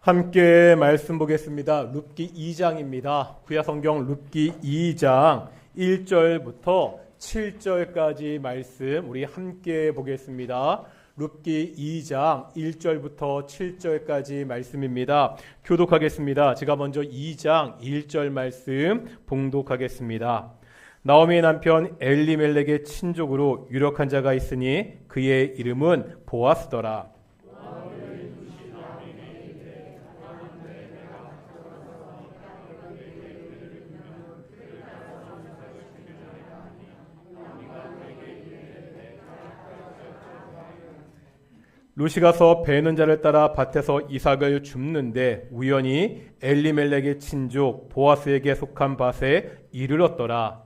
함께 말씀 보겠습니다. 룻기 2장입니다. 구약성경 룻기 2장 1절부터 7절까지 말씀 우리 함께 보겠습니다. 룻기 2장 1절부터 7절까지 말씀입니다. 교독하겠습니다. 제가 먼저 2장 1절 말씀 봉독하겠습니다. 나오미의 남편 엘리멜렉의 친족으로 유력한 자가 있으니 그의 이름은 보아스더라. 룻이 가서 베는 자를 따라 밭에서 이삭을 줍는데 우연히 엘리멜렉의 친족 보아스에게 속한 밭에 이르렀더라.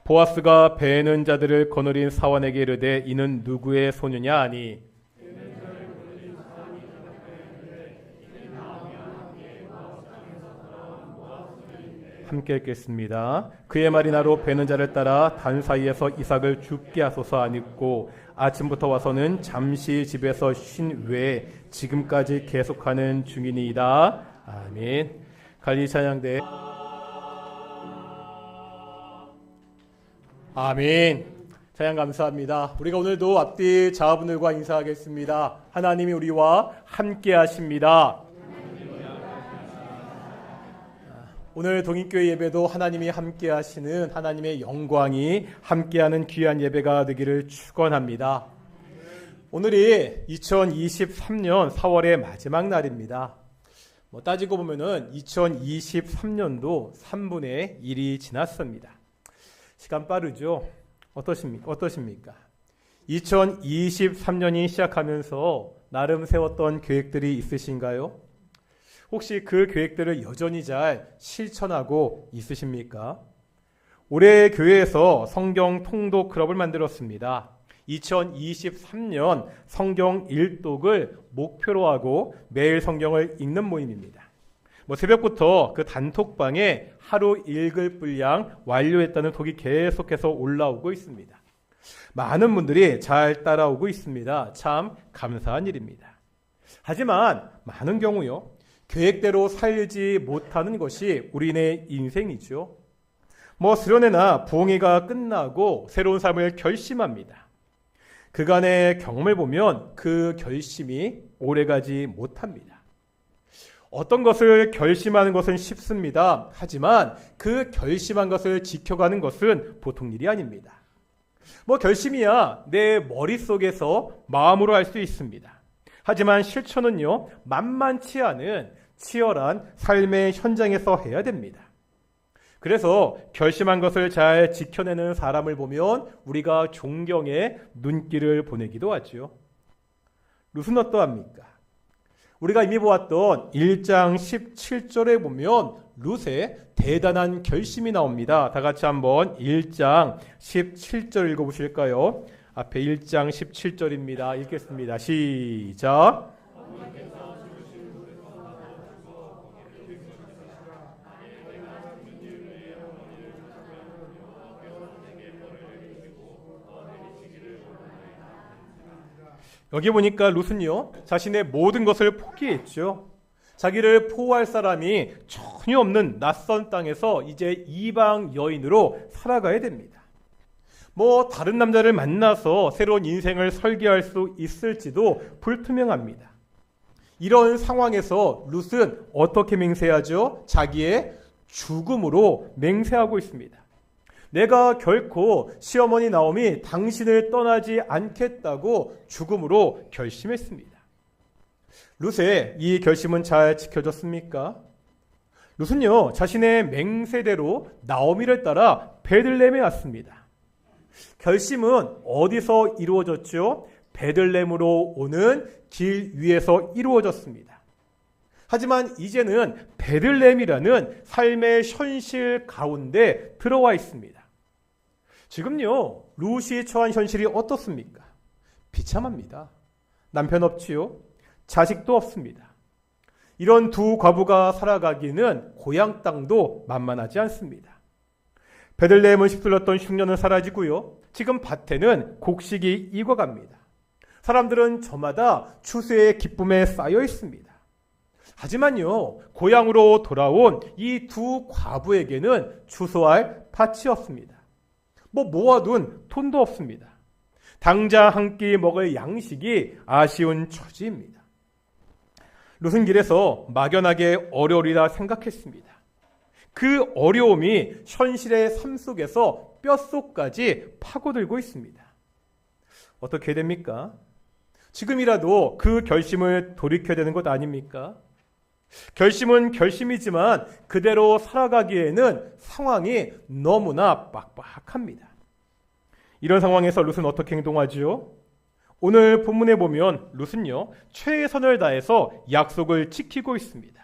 보아스가 베는 자들을 거느린 사원에게 이르되 이는 누구의 소녀냐 하니 함께 읽겠습니다. 그의 말이 나로 베는 자를 따라 단 사이에서 이삭을 죽게 하소서 하니고 아침부터 와서는 잠시 집에서 쉰 외에 지금까지 계속하는 중이니이다. 아멘. 갈리 찬양대. 아멘. 찬양 감사합니다. 우리가 오늘도 앞뒤 자아분들과 인사하겠습니다. 하나님이 우리와 함께 하십니다. 오늘 동인교회 예배도 하나님이 함께 하시는 하나님의 영광이 함께하는 귀한 예배가 되기를 축원합니다. 오늘이 2023년 4월의 마지막 날입니다. 따지고 보면은 2023년도 3분의 1이 지났습니다. 시간 빠르죠? 어떠십니까? 2023년이 시작하면서 나름 세웠던 계획들이 있으신가요? 혹시 그 계획들을 여전히 잘 실천하고 있으십니까? 올해 교회에서 성경 통독 클럽을 만들었습니다. 2023년 성경 일독을 목표로 하고 매일 성경을 읽는 모임입니다. 새벽부터 그 단톡방에 하루 읽을 분량 완료했다는 톡이 계속해서 올라오고 있습니다. 많은 분들이 잘 따라오고 있습니다. 참 감사한 일입니다. 하지만 많은 경우요, 계획대로 살지 못하는 것이 우리네 인생이죠. 수련회나 부흥회가 끝나고 새로운 삶을 결심합니다. 그간의 경험을 보면 그 결심이 오래가지 못합니다. 어떤 것을 결심하는 것은 쉽습니다. 하지만 그 결심한 것을 지켜가는 것은 보통 일이 아닙니다. 결심이야 내 머릿속에서 마음으로 할 수 있습니다. 하지만 실천은요, 만만치 않은 치열한 삶의 현장에서 해야 됩니다. 그래서 결심한 것을 잘 지켜내는 사람을 보면 우리가 존경의 눈길을 보내기도 하죠. 룻은 어떠합니까? 우리가 이미 보았던 1장 17절에 보면 룻의 대단한 결심이 나옵니다. 다 같이 한번 1장 17절 읽어보실까요? 앞에 1장 17절입니다. 읽겠습니다. 시작. 여기 보니까 룻은요, 자신의 모든 것을 포기했죠. 자기를 보호할 사람이 전혀 없는 낯선 땅에서 이제 이방 여인으로 살아가야 됩니다. 다른 남자를 만나서 새로운 인생을 설계할 수 있을지도 불투명합니다. 이런 상황에서 룻은 어떻게 맹세하죠? 자기의 죽음으로 맹세하고 있습니다. 내가 결코 시어머니 나오미 당신을 떠나지 않겠다고 죽음으로 결심했습니다. 룻의 이 결심은 잘 지켜졌습니까? 룻은요, 자신의 맹세대로 나오미를 따라 베들레헴에 왔습니다. 결심은 어디서 이루어졌죠? 베들레헴으로 오는 길 위에서 이루어졌습니다. 하지만 이제는 베들레헴이라는 삶의 현실 가운데 들어와 있습니다. 지금요, 룻이 처한 현실이 어떻습니까? 비참합니다. 남편 없지요. 자식도 없습니다. 이런 두 과부가 살아가기는 고향 땅도 만만하지 않습니다. 베들레헴을 휩쓸렸던 흉년은 사라지고요. 지금 밭에는 곡식이 익어갑니다. 사람들은 저마다 추수의 기쁨에 쌓여 있습니다. 하지만요, 고향으로 돌아온 이 두 과부에게는 추수할 밭이 없습니다. 모아둔 돈도 없습니다. 당장 한 끼 먹을 양식이 아쉬운 처지입니다. 룻은 길에서 막연하게 어려우리라 생각했습니다. 그 어려움이 현실의 삶 속에서 뼛속까지 파고들고 있습니다. 어떻게 됩니까? 지금이라도 그 결심을 돌이켜야 되는 것 아닙니까? 결심은 결심이지만 그대로 살아가기에는 상황이 너무나 빡빡합니다. 이런 상황에서 룻은 어떻게 행동하지요? 오늘 본문에 보면 룻은요, 최선을 다해서 약속을 지키고 있습니다.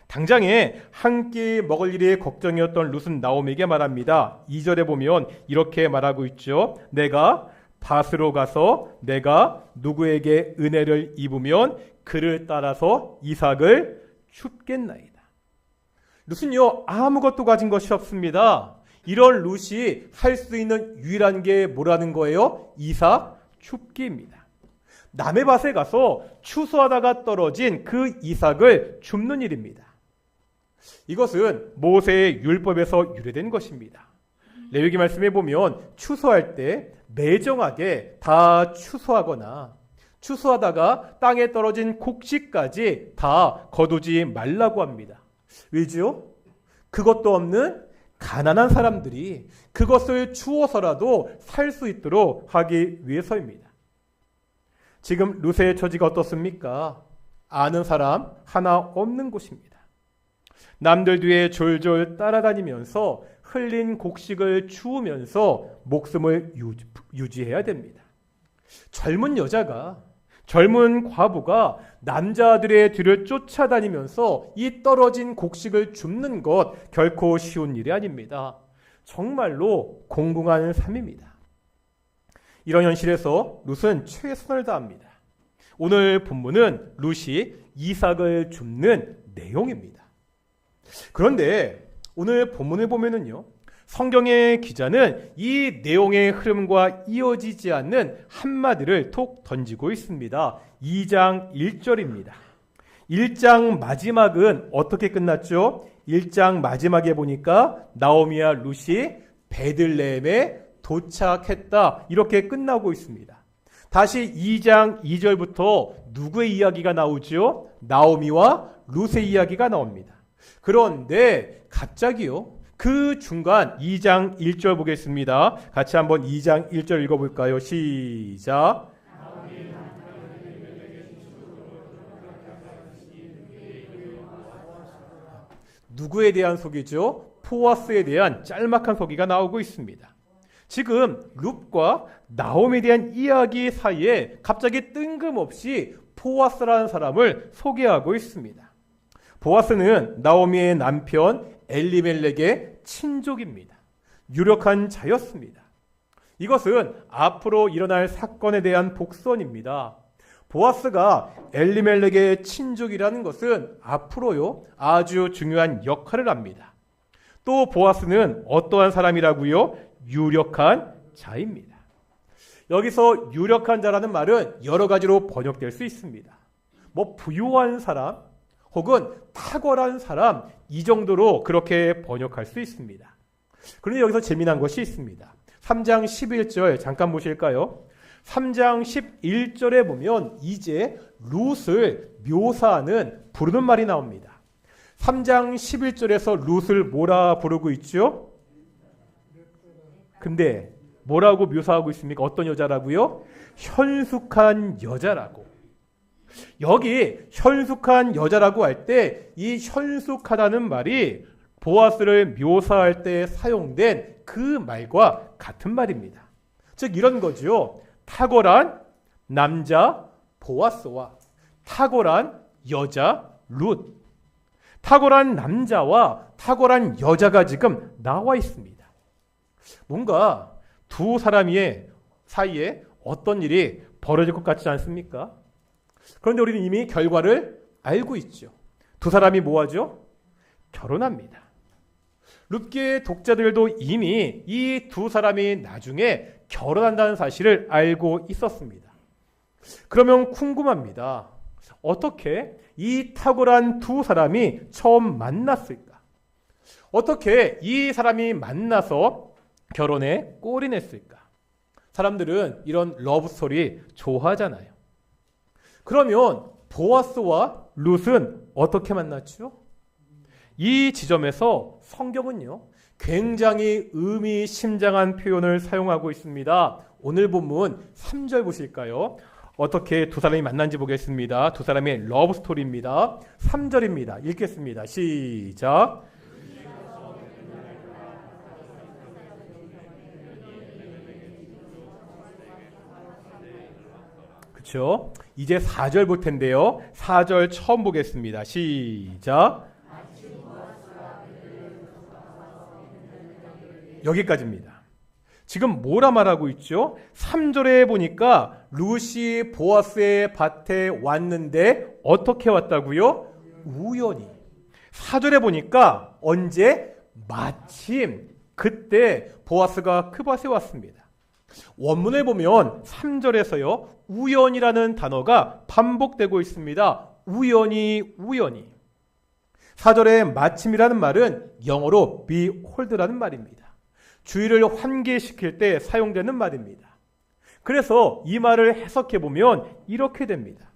당장에 한 끼 먹을 일이 걱정이었던 룻은 나오미에게 말합니다. 2절에 보면 이렇게 말하고 있죠. 내가 밭으로 가서 내가 누구에게 은혜를 입으면 그를 따라서 이삭을 줍겠나이다. 룻은요, 아무것도 가진 것이 없습니다. 이런 룻이 할 수 있는 유일한 게 뭐라는 거예요? 이삭 줍기입니다. 남의 밭에 가서 추수하다가 떨어진 그 이삭을 줍는 일입니다. 이것은 모세의 율법에서 유래된 것입니다. 레위기 말씀에 보면 추수할 때 매정하게 다 추수하거나 추수하다가 땅에 떨어진 곡식까지 다 거두지 말라고 합니다. 왜지요? 그것도 없는 가난한 사람들이 그것을 주워서라도 살 수 있도록 하기 위해서입니다. 지금 룻의 처지가 어떻습니까? 아는 사람 하나 없는 곳입니다. 남들 뒤에 졸졸 따라다니면서 흘린 곡식을 주우면서 목숨을 유지해야 됩니다. 젊은 과부가 남자들의 뒤를 쫓아다니면서 이 떨어진 곡식을 줍는 것 결코 쉬운 일이 아닙니다. 정말로 공공한 삶입니다. 이런 현실에서 룻은 최선을 다합니다. 오늘 본문은 룻이 이삭을 줍는 내용입니다. 그런데 오늘 본문을 보면은요, 성경의 기자는 이 내용의 흐름과 이어지지 않는 한마디를 톡 던지고 있습니다. 2장 1절입니다. 1장 마지막은 어떻게 끝났죠? 1장 마지막에 보니까 나오미와 룻이 베들레헴에 도착했다, 이렇게 끝나고 있습니다. 다시 2장 2절부터 누구의 이야기가 나오죠? 나오미와 룻의 이야기가 나옵니다. 그런데 갑자기요, 그 중간 2장 1절 보겠습니다. 같이 한번 2장 1절 읽어볼까요? 시작. 누구에 대한 소개죠? 보아스에 대한 짤막한 소개가 나오고 있습니다. 지금 룻과 나오미에 대한 이야기 사이에 갑자기 뜬금없이 보아스라는 사람을 소개하고 있습니다. 보아스는 나오미의 남편 엘리멜렉의 친족입니다. 유력한 자였습니다. 이것은 앞으로 일어날 사건에 대한 복선입니다. 보아스가 엘리멜렉의 친족이라는 것은 앞으로요, 아주 중요한 역할을 합니다. 또 보아스는 어떠한 사람이라고요? 유력한 자입니다. 여기서 유력한 자라는 말은 여러 가지로 번역될 수 있습니다. 부유한 사람 혹은 탁월한 사람, 이 정도로 그렇게 번역할 수 있습니다. 그런데 여기서 재미난 것이 있습니다. 3장 11절 잠깐 보실까요? 3장 11절에 보면 이제 룻을 묘사하는 부르는 말이 나옵니다. 3장 11절에서 룻을 뭐라 부르고 있죠? 근데 뭐라고 묘사하고 있습니까? 어떤 여자라고요? 현숙한 여자라고. 여기 현숙한 여자라고 할 때 이 현숙하다는 말이 보아스를 묘사할 때 사용된 그 말과 같은 말입니다. 즉 이런 거죠. 탁월한 남자 보아스와 탁월한 여자 룻. 탁월한 남자와 탁월한 여자가 지금 나와 있습니다. 뭔가 두 사람의 사이에 어떤 일이 벌어질 것 같지 않습니까? 그런데 우리는 이미 결과를 알고 있죠. 두 사람이 뭐하죠? 결혼합니다. 룻기의 독자들도 이미 이 두 사람이 나중에 결혼한다는 사실을 알고 있었습니다. 그러면 궁금합니다. 어떻게 이 탁월한 두 사람이 처음 만났을까? 어떻게 이 사람이 만나서 결혼에 꼴이 냈을까? 사람들은 이런 러브스토리 좋아하잖아요. 그러면 보아스와 룻은 어떻게 만났죠? 이 지점에서 성경은요, 굉장히 의미심장한 표현을 사용하고 있습니다. 오늘 본문 3절 보실까요? 어떻게 두 사람이 만난지 보겠습니다. 두 사람의 러브스토리입니다. 3절입니다. 읽겠습니다. 시작. 그렇죠? 이제 4절 볼 텐데요. 4절 처음 보겠습니다. 시작. 여기까지입니다. 지금 뭐라 말하고 있죠? 3절에 보니까 룻이 보아스의 밭에 왔는데 어떻게 왔다고요? 우연히. 4절에 보니까 언제? 마침 그때 보아스가 그 밭에 왔습니다. 원문을 보면 3절에서요, 우연이라는 단어가 반복되고 있습니다. 우연히. 4절에 마침이라는 말은 영어로 behold라는 말입니다. 주의를 환기시킬 때 사용되는 말입니다. 그래서 이 말을 해석해 보면 이렇게 됩니다.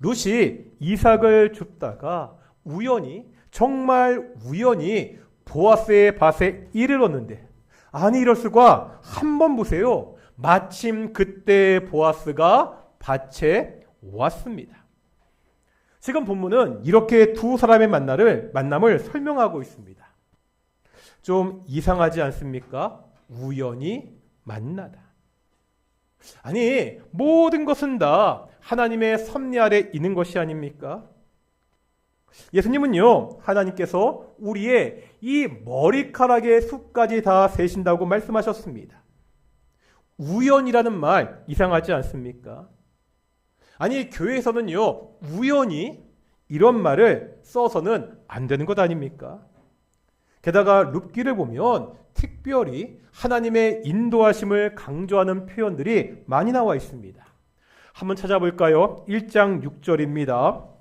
룻이 이삭을 줍다가 정말 우연히 보아스의 밭에 이르렀는데, 아니 이럴 수가, 한번 보세요. 마침 그때 보아스가 밭에 왔습니다. 지금 본문은 이렇게 두 사람의 만남을 설명하고 있습니다. 좀 이상하지 않습니까? 우연히 만나다. 아니, 모든 것은 다 하나님의 섭리 아래 있는 것이 아닙니까? 예수님은요, 하나님께서 우리의 이 머리카락의 숱까지 다 세신다고 말씀하셨습니다. 우연이라는 말 이상하지 않습니까? 아니, 교회에서는요, 우연히 이런 말을 써서는 안 되는 것 아닙니까? 게다가 룻기를 보면 특별히 하나님의 인도하심을 강조하는 표현들이 많이 나와 있습니다. 한번 찾아볼까요? 1장 6절입니다.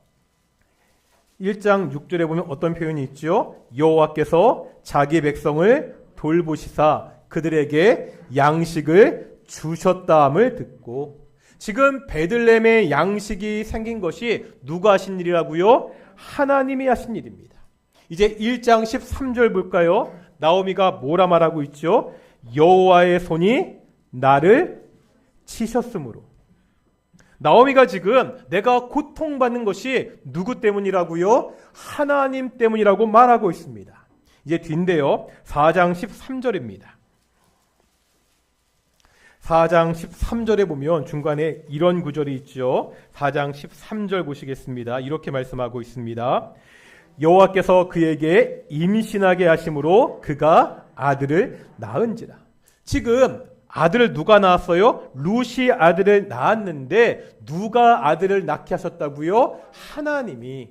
1장 6절에 보면 어떤 표현이 있죠? 여호와께서 자기 백성을 돌보시사 그들에게 양식을 주셨다함을 듣고, 지금 베들레헴에 양식이 생긴 것이 누가 하신 일이라고요? 하나님이 하신 일입니다. 이제 1장 13절 볼까요? 나오미가 뭐라 말하고 있죠? 여호와의 손이 나를 치셨으므로. 나오미가 지금 내가 고통받는 것이 누구 때문이라고요? 하나님 때문이라고 말하고 있습니다. 이제 뒤인데요. 4장 13절입니다. 4장 13절에 보면 중간에 이런 구절이 있죠. 4장 13절 보시겠습니다. 이렇게 말씀하고 있습니다. 여호와께서 그에게 임신하게 하심으로 그가 아들을 낳은지라. 지금 아들을 누가 낳았어요? 룻이 아들을 낳았는데 누가 아들을 낳게 하셨다고요? 하나님이.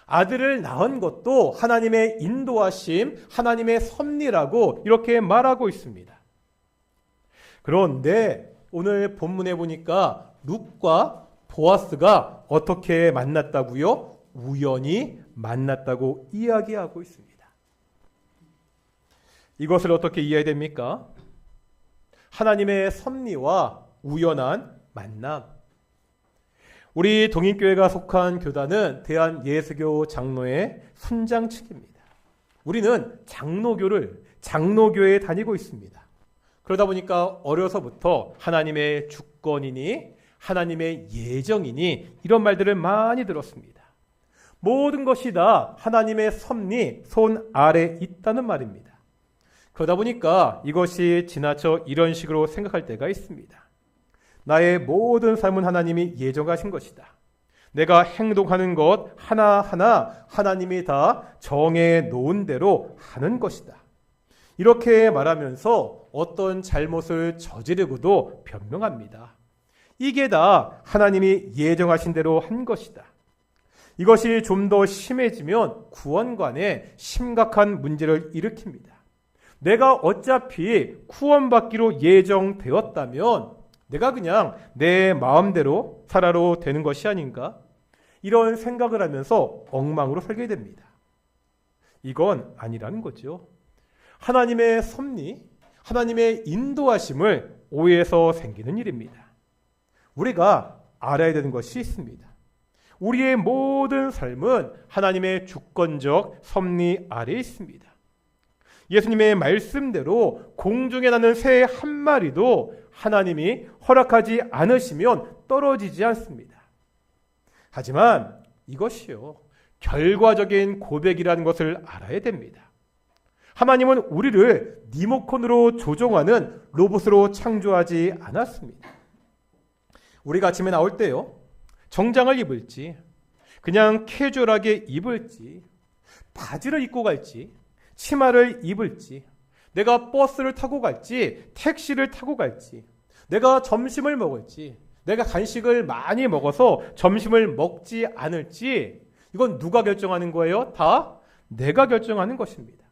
아들을 낳은 것도 하나님의 인도하심, 하나님의 섭리라고 이렇게 말하고 있습니다. 그런데 오늘 본문에 보니까 룻과 보아스가 어떻게 만났다고요? 우연히 만났다고 이야기하고 있습니다. 이것을 어떻게 이해해야 됩니까? 하나님의 섭리와 우연한 만남. 우리 동인교회가 속한 교단은 대한예수교 장로의 순장 측입니다. 우리는 장로교에 다니고 있습니다. 그러다 보니까 어려서부터 하나님의 주권이니 하나님의 예정이니 이런 말들을 많이 들었습니다. 모든 것이 다 하나님의 섭리, 손 아래 있다는 말입니다. 그러다 보니까 이것이 지나쳐 이런 식으로 생각할 때가 있습니다. 나의 모든 삶은 하나님이 예정하신 것이다. 내가 행동하는 것 하나하나 하나님이 다 정해 놓은 대로 하는 것이다. 이렇게 말하면서 어떤 잘못을 저지르고도 변명합니다. 이게 다 하나님이 예정하신 대로 한 것이다. 이것이 좀 더 심해지면 구원관에 심각한 문제를 일으킵니다. 내가 어차피 구원받기로 예정되었다면 내가 그냥 내 마음대로 살아도 되는 것이 아닌가? 이런 생각을 하면서 엉망으로 살게 됩니다. 이건 아니라는 거죠. 하나님의 섭리, 하나님의 인도하심을 오해해서 생기는 일입니다. 우리가 알아야 되는 것이 있습니다. 우리의 모든 삶은 하나님의 주권적 섭리 아래에 있습니다. 예수님의 말씀대로 공중에 나는 새 한 마리도 하나님이 허락하지 않으시면 떨어지지 않습니다. 하지만 이것이요, 결과적인 고백이라는 것을 알아야 됩니다. 하나님은 우리를 리모컨으로 조종하는 로봇으로 창조하지 않았습니다. 우리가 아침에 나올 때요, 정장을 입을지, 그냥 캐주얼하게 입을지, 바지를 입고 갈지, 치마를 입을지, 내가 버스를 타고 갈지, 택시를 타고 갈지, 내가 점심을 먹을지, 내가 간식을 많이 먹어서 점심을 먹지 않을지, 이건 누가 결정하는 거예요? 다 내가 결정하는 것입니다.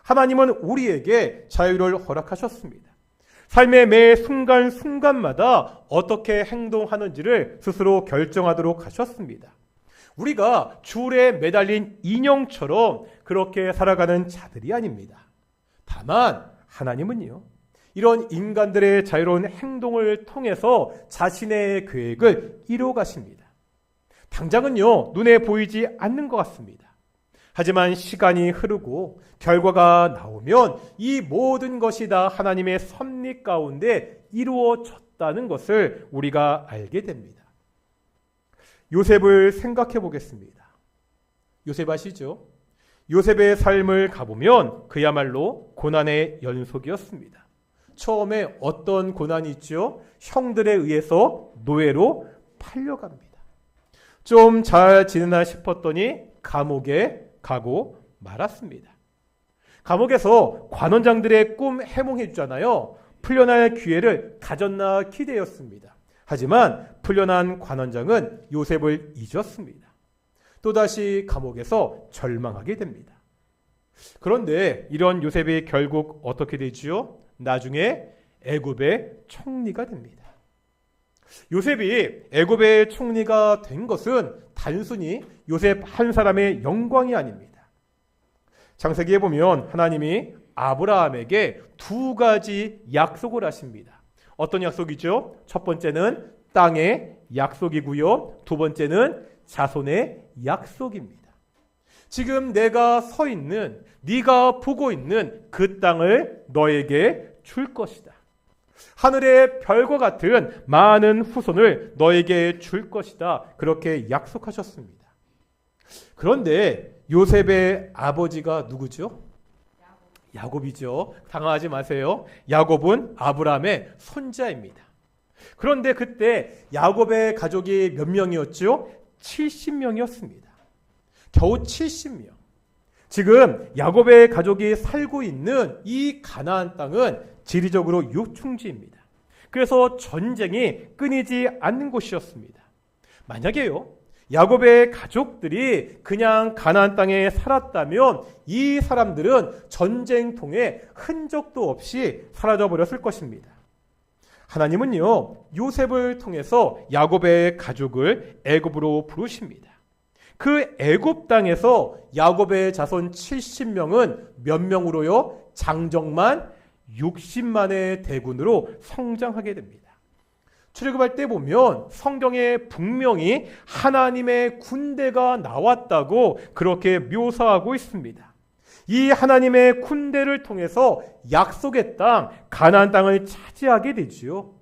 하나님은 우리에게 자유를 허락하셨습니다. 삶의 매 순간순간마다 어떻게 행동하는지를 스스로 결정하도록 하셨습니다. 우리가 줄에 매달린 인형처럼 그렇게 살아가는 자들이 아닙니다. 다만 하나님은요, 이런 인간들의 자유로운 행동을 통해서 자신의 계획을 이루어 가십니다. 당장은요, 눈에 보이지 않는 것 같습니다. 하지만 시간이 흐르고 결과가 나오면 이 모든 것이 다 하나님의 섭리 가운데 이루어졌다는 것을 우리가 알게 됩니다. 요셉을 생각해 보겠습니다. 요셉 아시죠? 요셉의 삶을 가보면 그야말로 고난의 연속이었습니다. 처음에 어떤 고난이 있죠? 형들에 의해서 노예로 팔려갑니다. 좀 잘 지내나 싶었더니 감옥에 가고 말았습니다. 감옥에서 관원장들의 꿈 해몽해 주잖아요. 풀려날 기회를 가졌나 기대었습니다. 하지만 풀려난 관원장은 요셉을 잊었습니다. 또다시 감옥에서 절망하게 됩니다. 그런데 이런 요셉이 결국 어떻게 되지요? 나중에 애굽의 총리가 됩니다. 요셉이 애굽의 총리가 된 것은 단순히 요셉 한 사람의 영광이 아닙니다. 창세기에 보면 하나님이 아브라함에게 두 가지 약속을 하십니다. 어떤 약속이죠? 첫 번째는 땅의 약속이고요. 두 번째는 자손의 약속입니다. 지금 내가 서 있는, 네가 보고 있는 그 땅을 너에게 줄 것이다. 하늘의 별과 같은 많은 후손을 너에게 줄 것이다. 그렇게 약속하셨습니다. 그런데 요셉의 아버지가 누구죠? 야곱이죠. 당황하지 마세요. 야곱은 아브라함의 손자입니다. 그런데 그때 야곱의 가족이 몇 명이었죠? 70명이었습니다. 겨우 70명. 지금 야곱의 가족이 살고 있는 이 가나안 땅은 지리적으로 요충지입니다. 그래서 전쟁이 끊이지 않는 곳이었습니다. 만약에요, 야곱의 가족들이 그냥 가나안 땅에 살았다면 이 사람들은 전쟁통에 흔적도 없이 사라져 버렸을 것입니다. 하나님은요, 요셉을 통해서 야곱의 가족을 애굽으로 부르십니다. 그 애굽 땅에서 야곱의 자손 70명은 몇 명으로요? 장정만 60만의 대군으로 성장하게 됩니다. 출애굽할 때 보면 성경에 분명히 하나님의 군대가 나왔다고 그렇게 묘사하고 있습니다. 이 하나님의 군대를 통해서 약속의 땅, 가나안 땅을 차지하게 되지요.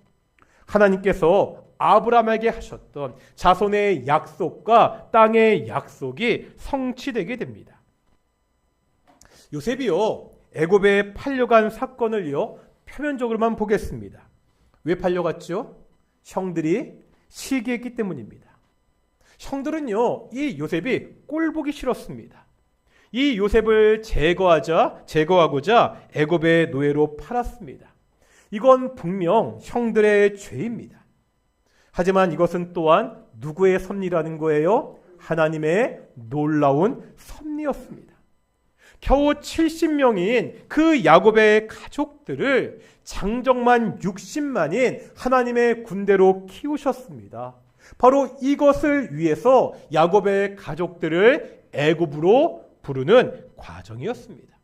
하나님께서 아브라함에게 하셨던 자손의 약속과 땅의 약속이 성취되게 됩니다. 요셉이요, 애굽에 팔려간 사건을요, 표면적으로만 보겠습니다. 왜 팔려갔죠? 형들이 시기했기 때문입니다. 형들은요, 이 요셉이 꼴보기 싫었습니다. 이 요셉을 제거하고자 애굽의 노예로 팔았습니다. 이건 분명 형들의 죄입니다. 하지만 이것은 또한 누구의 섭리라는 거예요? 하나님의 놀라운 섭리였습니다. 겨우 70명인 그 야곱의 가족들을 장정만 60만인 하나님의 군대로 키우셨습니다. 바로 이것을 위해서 야곱의 가족들을 애굽으로 부르는 과정이었습니다.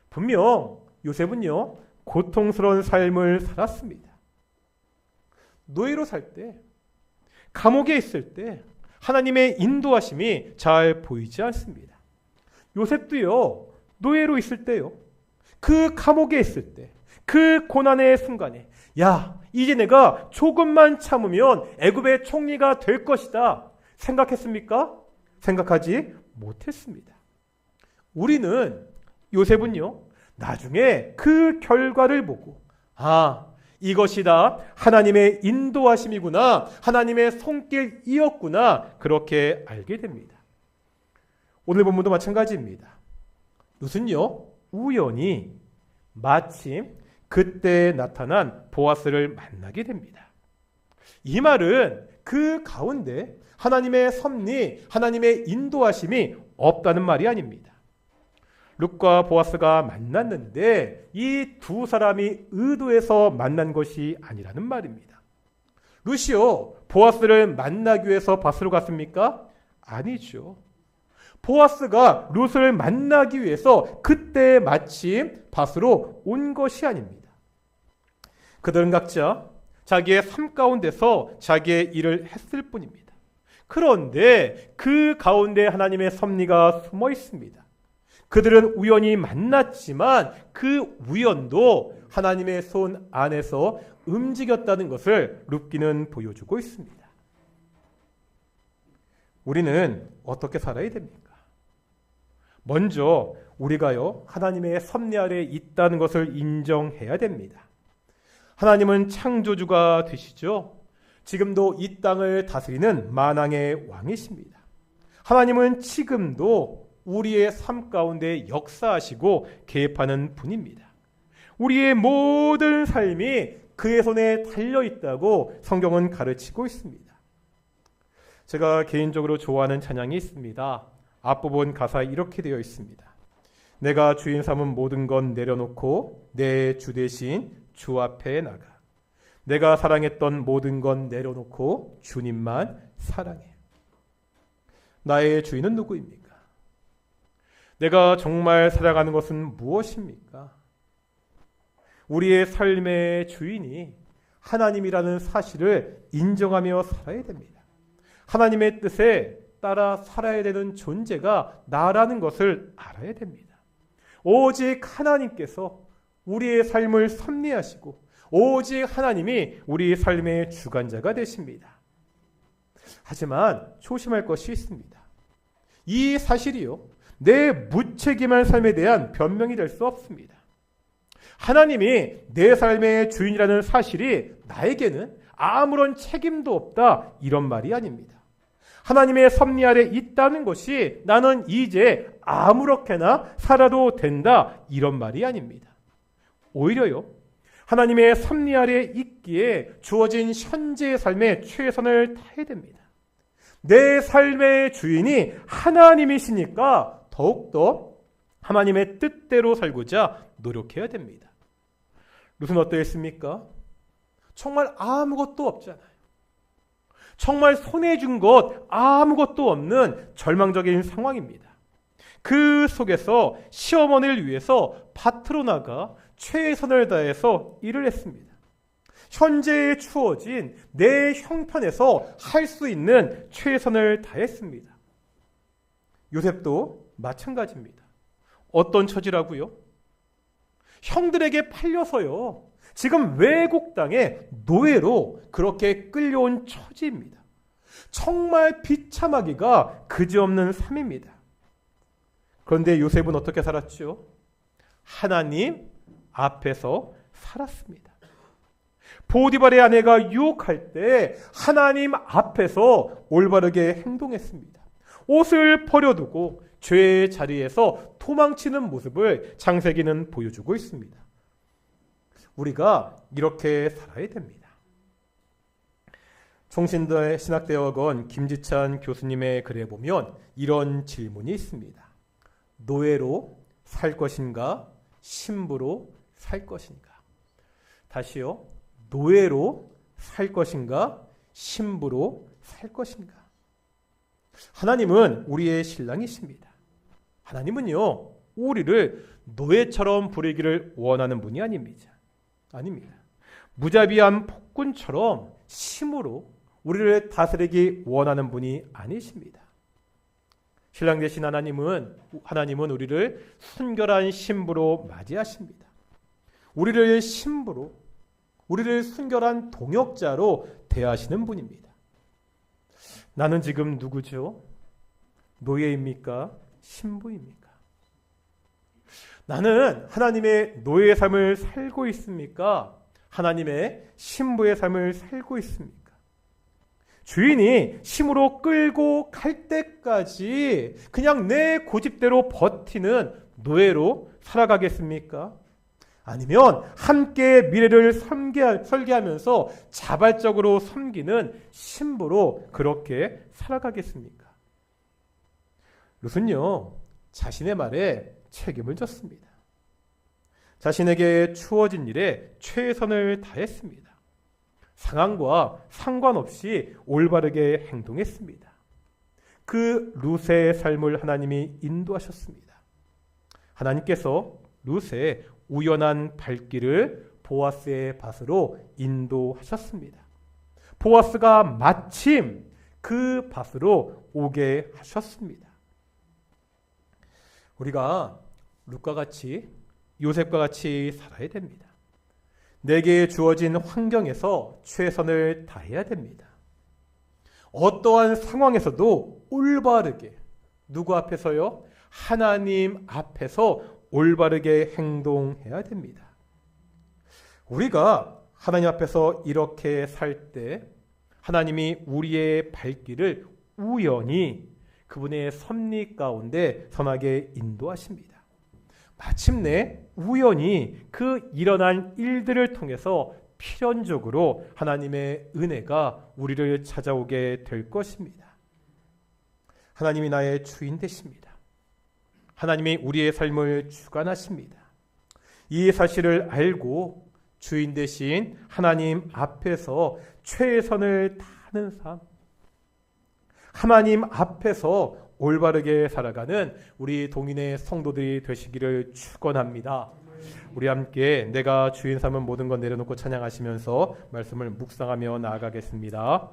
분명 요셉은요, 고통스러운 삶을 살았습니다. 노예로 살 때, 감옥에 있을 때 하나님의 인도하심이 잘 보이지 않습니다. 요셉도요, 노예로 있을 때요, 그 감옥에 있을 때, 그 고난의 순간에, 야, 이제 내가 조금만 참으면 애굽의 총리가 될 것이다 생각했습니까? 생각하지 못했습니다. 우리는, 요셉은요, 나중에 그 결과를 보고, 이것이 다 하나님의 인도하심이구나, 하나님의 손길이었구나, 그렇게 알게 됩니다. 오늘 본문도 마찬가지입니다. 룻은요, 우연히 마침 그때 나타난 보아스를 만나게 됩니다. 이 말은 그 가운데 하나님의 섭리, 하나님의 인도하심이 없다는 말이 아닙니다. 룻과 보아스가 만났는데 이 두 사람이 의도해서 만난 것이 아니라는 말입니다. 룻이요, 보아스를 만나기 위해서 밭으로 갔습니까? 아니죠. 보아스가 룻을 만나기 위해서 그때 마침 밭으로 온 것이 아닙니다. 그들은 각자 자기의 삶 가운데서 자기의 일을 했을 뿐입니다. 그런데 그 가운데 하나님의 섭리가 숨어 있습니다. 그들은 우연히 만났지만 그 우연도 하나님의 손 안에서 움직였다는 것을 룻기는 보여주고 있습니다. 우리는 어떻게 살아야 됩니까? 먼저 우리가요, 하나님의 섭리 아래 있다는 것을 인정해야 됩니다. 하나님은 창조주가 되시죠. 지금도 이 땅을 다스리는 만왕의 왕이십니다. 하나님은 지금도 우리의 삶 가운데 역사하시고 개입하는 분입니다. 우리의 모든 삶이 그의 손에 달려있다고 성경은 가르치고 있습니다. 제가 개인적으로 좋아하는 찬양이 있습니다. 앞부분 가사에 이렇게 되어 있습니다. 내가 주인 삼은 모든 건 내려놓고 내 주 대신 주 앞에 나가. 내가 사랑했던 모든 건 내려놓고 주님만 사랑해. 나의 주인은 누구입니까? 내가 정말 사랑하는 것은 무엇입니까? 우리의 삶의 주인이 하나님이라는 사실을 인정하며 살아야 됩니다. 하나님의 뜻에 따라 살아야 되는 존재가 나라는 것을 알아야 됩니다. 오직 하나님께서 우리의 삶을 섭리하시고 오직 하나님이 우리 삶의 주관자가 되십니다. 하지만 조심할 것이 있습니다. 이 사실이요, 내 무책임한 삶에 대한 변명이 될 수 없습니다. 하나님이 내 삶의 주인이라는 사실이 나에게는 아무런 책임도 없다, 이런 말이 아닙니다. 하나님의 섭리 아래 있다는 것이 나는 이제 아무렇게나 살아도 된다, 이런 말이 아닙니다. 오히려요, 하나님의 섭리 아래 있기에 주어진 현재의 삶에 최선을 다해야 됩니다. 내 삶의 주인이 하나님이시니까 더욱더 하나님의 뜻대로 살고자 노력해야 됩니다. 룻은 어떠했습니까? 정말 아무것도 없잖아요. 정말 손에 준 것 아무것도 없는 절망적인 상황입니다. 그 속에서 시어머니를 위해서 밭으로 나가 최선을 다해서 일을 했습니다. 현재에 주어진 내 형편에서 할 수 있는 최선을 다했습니다. 요셉도 마찬가지입니다. 어떤 처지라고요? 형들에게 팔려서요, 지금 외국 땅에 노예로 그렇게 끌려온 처지입니다. 정말 비참하기가 그지없는 삶입니다. 그런데 요셉은 어떻게 살았죠? 하나님 앞에서 살았습니다. 보디발의 아내가 유혹할 때 하나님 앞에서 올바르게 행동했습니다. 옷을 버려두고 죄의 자리에서 도망치는 모습을 창세기는 보여주고 있습니다. 우리가 이렇게 살아야 됩니다. 총신대 신학대학원 김지찬 교수님의 글에 보면 이런 질문이 있습니다. 노예로 살 것인가? 신부로 살 것인가? 다시요. 노예로 살 것인가? 신부로 살 것인가? 하나님은 우리의 신랑이십니다. 하나님은요, 우리를 노예처럼 부리기를 원하는 분이 아닙니다. 무자비한 폭군처럼 심으로 우리를 다스리기 원하는 분이 아니십니다. 신랑 되신 하나님은 우리를 순결한 신부로 맞이하십니다. 우리를 신부로, 우리를 순결한 동역자로 대하시는 분입니다. 나는 지금 누구죠? 노예입니까? 신부입니까? 나는 하나님의 노예의 삶을 살고 있습니까? 하나님의 신부의 삶을 살고 있습니까? 주인이 심으로 끌고 갈 때까지 그냥 내 고집대로 버티는 노예로 살아가겠습니까? 아니면 함께 미래를 설계하면서 자발적으로 섬기는 신부로 그렇게 살아가겠습니까? 룻은요, 자신의 말에 책임을 졌습니다. 자신에게 주어진 일에 최선을 다했습니다. 상황과 상관없이 올바르게 행동했습니다. 그 룻의 삶을 하나님이 인도하셨습니다. 하나님께서 룻의 우연한 발길을 보아스의 밭으로 인도하셨습니다. 보아스가 마침 그 밭으로 오게 하셨습니다. 우리가 룻과 같이, 요셉과 같이 살아야 됩니다. 내게 주어진 환경에서 최선을 다해야 됩니다. 어떠한 상황에서도 올바르게, 누구 앞에서요? 하나님 앞에서 올바르게 행동해야 됩니다. 우리가 하나님 앞에서 이렇게 살 때 하나님이 우리의 발길을 우연히 그분의 섭리 가운데 선하게 인도하십니다. 마침내 우연히 그 일어난 일들을 통해서 필연적으로 하나님의 은혜가 우리를 찾아오게 될 것입니다. 하나님이 나의 주인 되십니다. 하나님이 우리의 삶을 주관하십니다. 이 사실을 알고 주인 되신 하나님 앞에서 최선을 다하는 삶, 하나님 앞에서 올바르게 살아가는 우리 동인의 성도들이 되시기를 축원합니다. 우리 함께 내가 주인 삼은 모든 것 내려놓고 찬양하시면서 말씀을 묵상하며 나아가겠습니다.